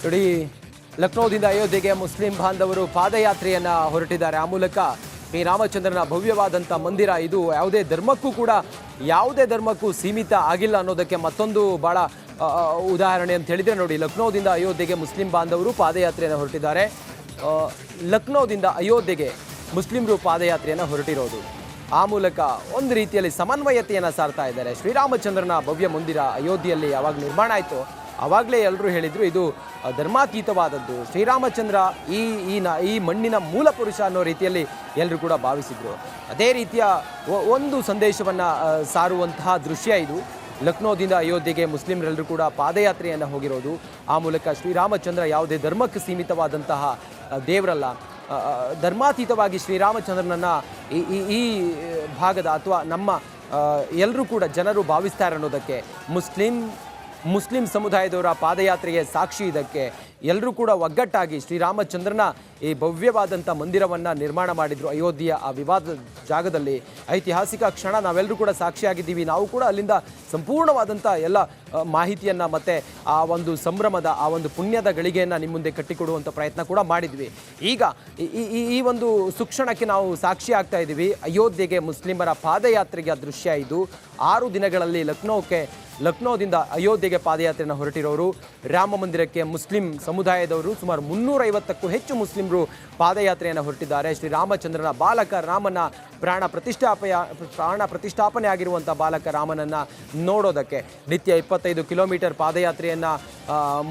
ನೋಡಿ, ಲಕ್ನೋದಿಂದ ಅಯೋಧ್ಯೆಗೆ ಮುಸ್ಲಿಂ ಬಾಂಧವರು ಪಾದಯಾತ್ರೆಯನ್ನ ಹೊರಟಿದ್ದಾರೆ. ಆ ಮೂಲಕ ಶ್ರೀರಾಮಚಂದ್ರನ ಭವ್ಯವಾದಂಥ ಮಂದಿರ ಇದು ಯಾವುದೇ ಧರ್ಮಕ್ಕೂ ಸೀಮಿತ ಆಗಿಲ್ಲ ಅನ್ನೋದಕ್ಕೆ ಮತ್ತೊಂದು ಬಹಳ ಉದಾಹರಣೆ ಅಂತ ಹೇಳಿದ್ರೆ ನೋಡಿ, ಲಕ್ನೋದಿಂದ ಅಯೋಧ್ಯೆಗೆ ಮುಸ್ಲಿಂ ಬಾಂಧವರು ಪಾದಯಾತ್ರೆಯನ್ನು ಹೊರಟಿದ್ದಾರೆ. ಲಕ್ನೋದಿಂದ ಅಯೋಧ್ಯೆಗೆ ಮುಸ್ಲಿಮರು ಪಾದಯಾತ್ರೆಯನ್ನು ಹೊರಟಿರೋದು. ಆ ಮೂಲಕ ಒಂದು ರೀತಿಯಲ್ಲಿ ಸಮನ್ವಯತೆಯನ್ನು ಸಾರ್ತಾ ಇದ್ದಾರೆ. ಶ್ರೀರಾಮಚಂದ್ರನ ಭವ್ಯ ಮಂದಿರ ಅಯೋಧ್ಯೆಯಲ್ಲಿ ಯಾವಾಗ ನಿರ್ಮಾಣ ಆಯಿತು ಆವಾಗಲೇ ಎಲ್ಲರೂ ಹೇಳಿದರು ಇದು ಧರ್ಮಾತೀತವಾದದ್ದು. ಶ್ರೀರಾಮಚಂದ್ರ ಈ ಮಣ್ಣಿನ ಮೂಲ ಪುರುಷ ಅನ್ನೋ ರೀತಿಯಲ್ಲಿ ಎಲ್ಲರೂ ಕೂಡ ಭಾವಿಸಿದರು. ಅದೇ ರೀತಿಯ ಒಂದು ಸಂದೇಶವನ್ನು ಸಾರುವಂತಹ ದೃಶ್ಯ ಇದು. ಲಕ್ನೋದಿಂದ ಅಯೋಧ್ಯೆಗೆ ಮುಸ್ಲಿಮರೆಲ್ಲರೂ ಕೂಡ ಪಾದಯಾತ್ರೆಯನ್ನು ಹೋಗಿರೋದು. ಆ ಮೂಲಕ ಶ್ರೀರಾಮಚಂದ್ರ ಯಾವುದೇ ಧರ್ಮಕ್ಕೆ ಸೀಮಿತವಾದಂತಹ ದೇವರಲ್ಲ. ಧರ್ಮಾತೀತವಾಗಿ ಶ್ರೀರಾಮಚಂದ್ರನನ್ನು ಈ ಭಾಗದ ಅಥವಾ ನಮ್ಮ ಎಲ್ಲರೂ ಕೂಡ ಜನರು ಭಾವಿಸ್ತಾರೆ ಅನ್ನೋದಕ್ಕೆ ಮುಸ್ಲಿಂ ಸಮುದಾಯದವರ ಪಾದಯಾತ್ರೆಗೆ ಸಾಕ್ಷಿ. ಇದಕ್ಕೆ ಎಲ್ಲರೂ ಕೂಡ ಒಗ್ಗಟ್ಟಾಗಿ ಶ್ರೀರಾಮಚಂದ್ರನ ಈ ಭವ್ಯವಾದಂಥ ಮಂದಿರವನ್ನು ನಿರ್ಮಾಣ ಮಾಡಿದರು ಅಯೋಧ್ಯೆಯ ಆ ವಿವಾದದ ಜಾಗದಲ್ಲಿ. ಐತಿಹಾಸಿಕ ಕ್ಷಣ ನಾವೆಲ್ಲರೂ ಕೂಡ ಸಾಕ್ಷಿಯಾಗಿದ್ದೀವಿ. ನಾವು ಕೂಡ ಅಲ್ಲಿಂದ ಸಂಪೂರ್ಣವಾದಂಥ ಎಲ್ಲ ಮಾಹಿತಿಯನ್ನು ಮತ್ತು ಆ ಒಂದು ಸಂಭ್ರಮದ ಆ ಒಂದು ಪುಣ್ಯದ ಗಳಿಗೆಯನ್ನು ನಿಮ್ಮ ಮುಂದೆ ಕಟ್ಟಿಕೊಡುವಂಥ ಪ್ರಯತ್ನ ಕೂಡ ಮಾಡಿದ್ವಿ. ಈಗ ಈ ಒಂದು ಸುಕ್ಷಣಕ್ಕೆ ನಾವು ಸಾಕ್ಷಿ ಆಗ್ತಾ ಇದ್ದೀವಿ. ಅಯೋಧ್ಯೆಗೆ ಮುಸ್ಲಿಮರ ಪಾದಯಾತ್ರೆಗೆ ದೃಶ್ಯ ಇದು. 6 ದಿನಗಳಲ್ಲಿ ಲಕ್ನೋದಿಂದ ಅಯೋಧ್ಯೆಗೆ ಪಾದಯಾತ್ರೆಯನ್ನು ಹೊರಟಿರೋರು. ರಾಮ ಮಂದಿರಕ್ಕೆ ಮುಸ್ಲಿಂ ಸಮುದಾಯದವರು ಸುಮಾರು 350ಕ್ಕೂ ಹೆಚ್ಚು ಮುಸ್ಲಿಮರು ಪಾದಯಾತ್ರೆಯನ್ನು ಹೊರಟಿದ್ದಾರೆ. ಶ್ರೀರಾಮಚಂದ್ರನ ಬಾಲಕ ರಾಮನ ಪ್ರಾಣ ಪ್ರತಿಷ್ಠಾಪನೆ ಆಗಿರುವಂಥ ಬಾಲಕ ರಾಮನನ್ನು ನೋಡೋದಕ್ಕೆ ನಿತ್ಯ 25 ಕಿಲೋಮೀಟರ್ ಪಾದಯಾತ್ರೆಯನ್ನು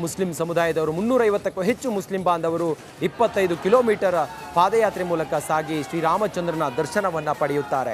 ಮುಸ್ಲಿಂ ಸಮುದಾಯದವರು 350ಕ್ಕೂ ಹೆಚ್ಚು ಮುಸ್ಲಿಂ ಬಾಂಧವರು 25 ಕಿಲೋಮೀಟರ್ ಪಾದಯಾತ್ರೆ ಮೂಲಕ ಸಾಗಿ ಶ್ರೀರಾಮಚಂದ್ರನ ದರ್ಶನವನ್ನು ಪಡೆಯುತ್ತಾರೆ.